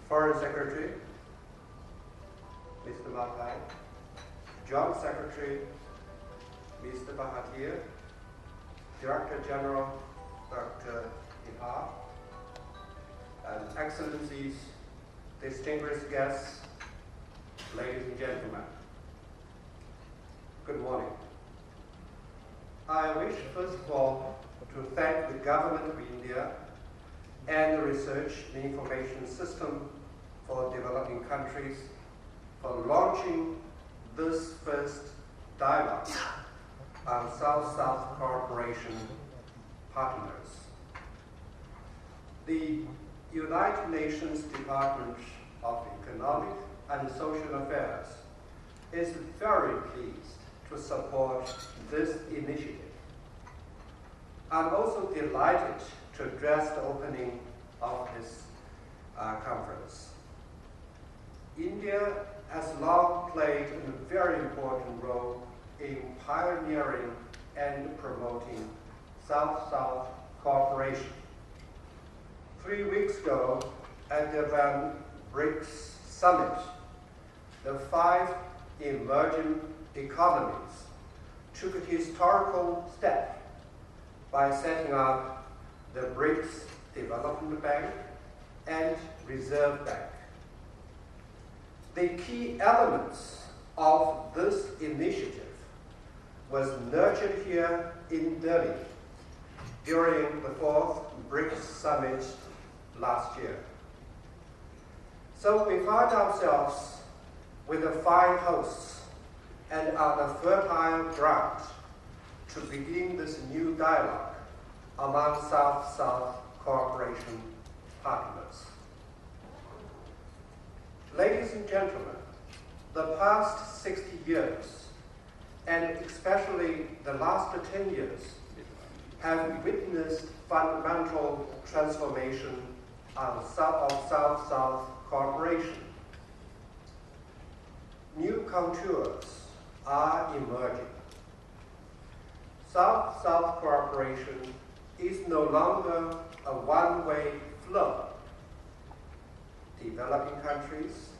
Foreign Secretary, Mr. Matai, Joint Secretary, Mr. Bahatir, Director General, Dr. Ihar, and Excellencies, distinguished guests, ladies and gentlemen, good morning. I wish, first of all, to thank the Government of India and the Research and Information System for Developing Countries for launching this first dialogue on South-South cooperation partners. The United Nations Department of Economic and Social Affairs is very pleased to support this initiative. I'm also delighted to address the opening of this conference. India has long played a very important role in pioneering and promoting South-South cooperation. 3 weeks ago, at the BRICS Summit, the 5 emerging economies took a historical step by setting up the BRICS Development Bank and Reserve Bank. The key elements of this initiative was nurtured here in Delhi during the 4th BRICS Summit last year. So we find ourselves with a fine hosts and on a fertile ground to begin this new dialogue among South-South cooperation partners. Ladies and gentlemen, the past 60 years, and especially the last 10 years, have witnessed fundamental transformation of South-South cooperation. New contours are emerging. South-South cooperation is no longer a one-way flow. Developing countries,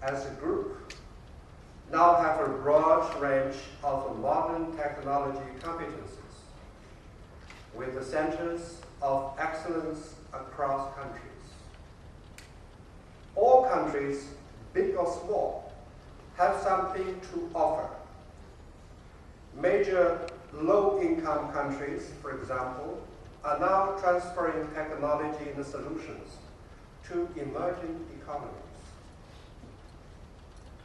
as a group, now have a broad range of modern technology competencies, with the centers of excellence across countries. All countries, big or small, have something to offer. Major low-income countries, for example, are now transferring technology and solutions to emerging economies.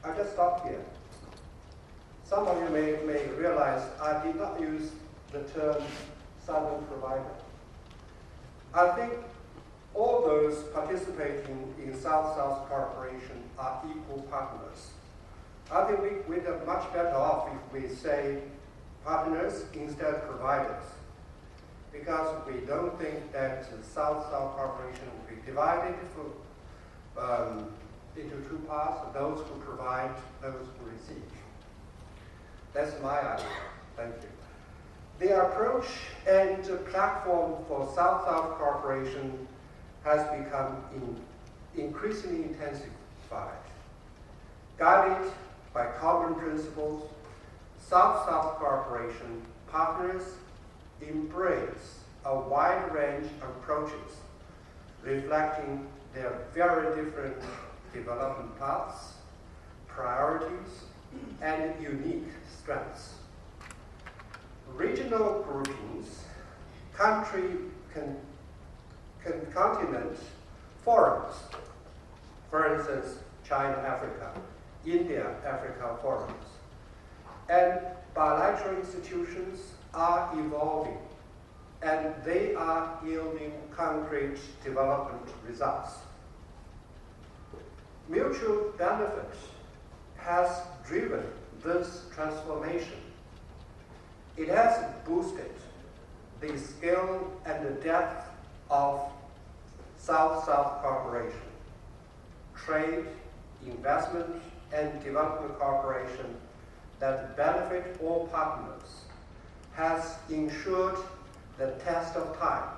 I just stop here. Some of you may realize I did not use the term southern provider. I think all those participating in South-South cooperation are equal partners. I think we'd be much better off if we say partners instead of providers, because we don't think that South-South cooperation will be divided into 2 parts, those who provide, those who receive. That's my idea. Thank you. The approach and platform for South-South cooperation has become increasingly intensified. Guided by common principles, South-South cooperation partners embrace a wide range of approaches reflecting their very different development paths, priorities, and unique strengths. Regional groupings, continent forums, for instance, China-Africa, India-Africa forums, and bilateral institutions are evolving, and they are yielding concrete development results. Mutual benefit has driven this transformation. It has boosted the scale and the depth of South-South cooperation. Trade, investment, and development cooperation that benefit all partners has ensured the test of time.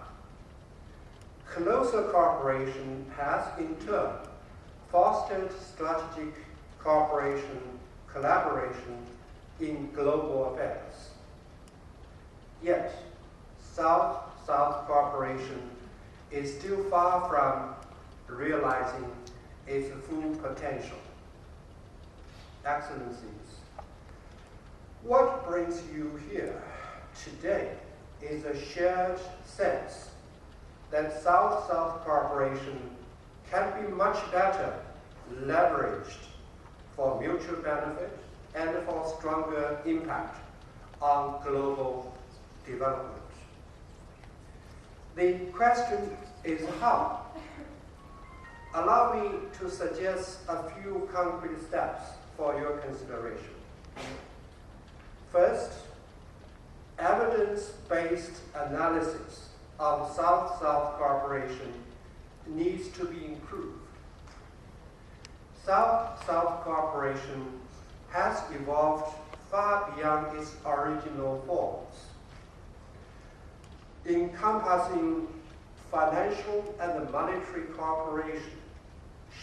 Closer cooperation has, in turn, fostered strategic cooperation, collaboration in global affairs. Yet, South-South cooperation is still far from realizing its full potential. Excellencies, what brings you here today is a shared sense that South-South cooperation can be much better leveraged for mutual benefit and for stronger impact on global development. The question is how. Allow me to suggest a few concrete steps for your consideration. First, evidence-based analysis of South-South cooperation needs to be improved. South-South cooperation has evolved far beyond its original forms, encompassing financial and monetary cooperation,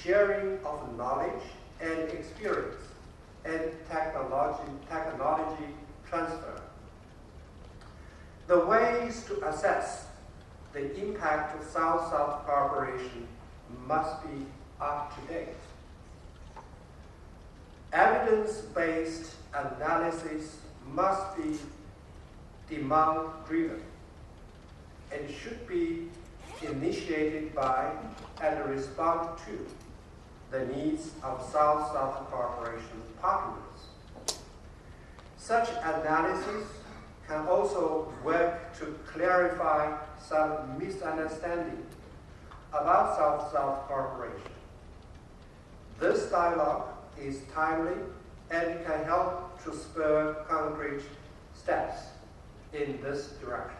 sharing of knowledge and experience, and technology transfer. The ways to assess the impact of South-South cooperation must be up to date. Evidence-based analysis must be demand-driven and should be initiated by and respond to the needs of South-South cooperation partners. Such analysis can also work to clarify some misunderstanding about South-South cooperation. This dialogue is timely and can help to spur concrete steps in this direction.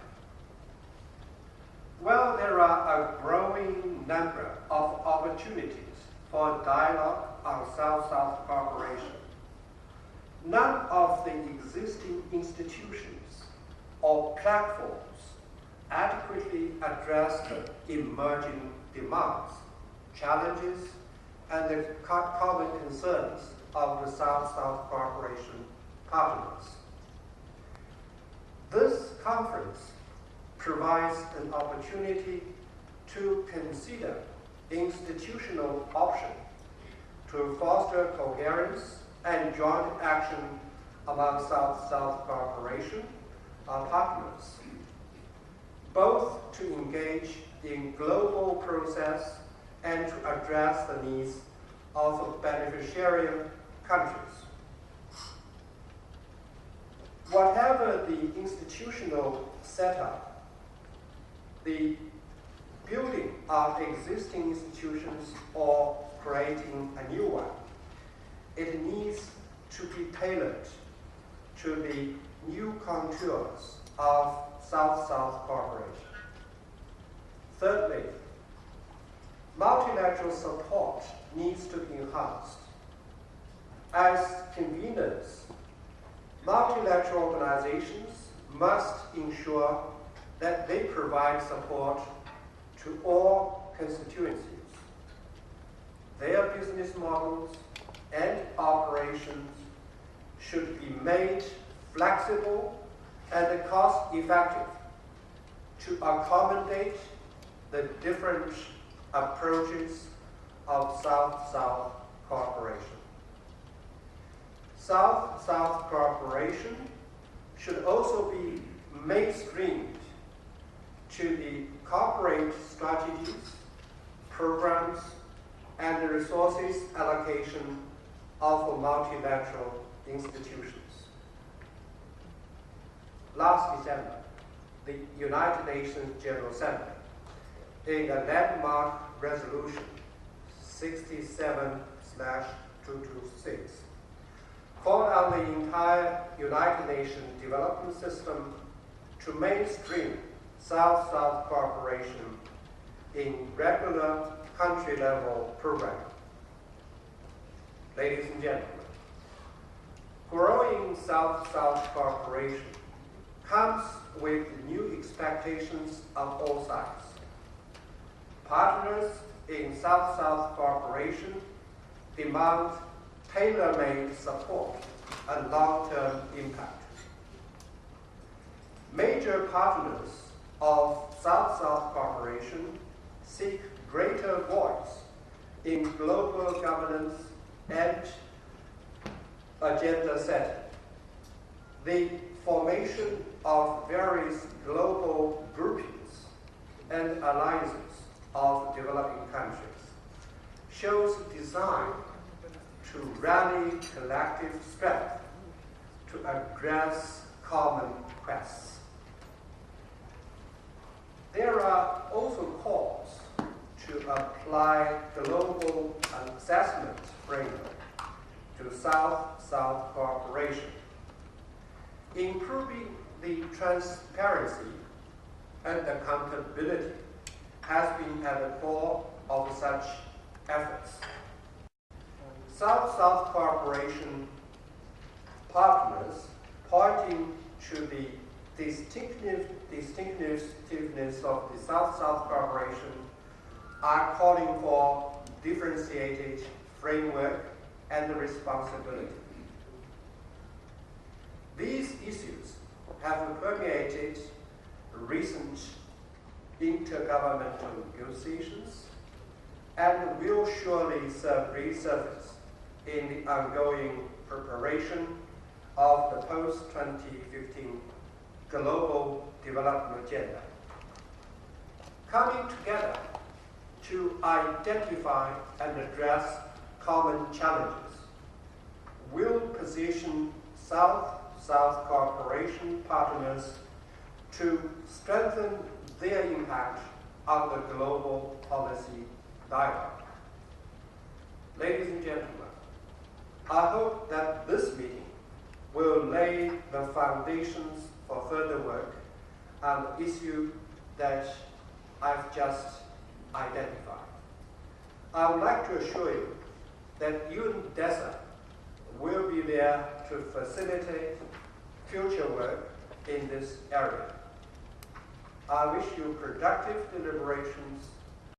While there are a growing number of opportunities for dialogue on South-South cooperation, none of the existing institutions or platforms adequately address the emerging demands, challenges, and the common concerns of the South-South cooperation partners. This conference provides an opportunity to consider institutional options to foster coherence and joint action among South-South cooperation partners, both to engage in global process and to address the needs of beneficiary countries. Whatever the institutional setup, the building of existing institutions or creating a new one, it needs to be tailored to the new contours of South-South cooperation. Thirdly, multilateral support needs to be enhanced. As conveners, multilateral organizations must ensure that they provide support to all constituencies. Their business models and operations should be made flexible and cost-effective to accommodate the different approaches of South-South cooperation. South-South cooperation should also be mainstreamed to the corporate strategies, programs, and the resources allocation of multilateral institutions. Last December, the United Nations General Assembly, in a landmark resolution 67/226, called on the entire United Nations development system to mainstream South-South cooperation in regular country-level programming. Ladies and gentlemen, growing South-South cooperation comes with new expectations of all sides. Partners in South-South cooperation demand tailor-made support and long-term impact. Major partners of South-South cooperation seek greater voice in global governance and agenda setting. The formation of various global groupings and alliances of developing countries shows design to rally collective strength to address common quests. There are also calls to apply global assessment framework to South-South cooperation. Improving the transparency and accountability has been at the core of such efforts. South-South cooperation partners, pointing to the distinctiveness of the South-South cooperation, are calling for differentiated framework and responsibility. These issues have permeated recent intergovernmental negotiations and will surely resurface in the ongoing preparation of the post-2015 Global Development Agenda. Coming together to identify and address common challenges will position South-South cooperation partners to strengthen their impact on the global policy dialogue. Ladies and gentlemen, I hope that this meeting will lay the foundations for further work on the issue that I've just identified. I would like to assure you that UNDESA will be there to facilitate future work in this area. I wish you productive deliberations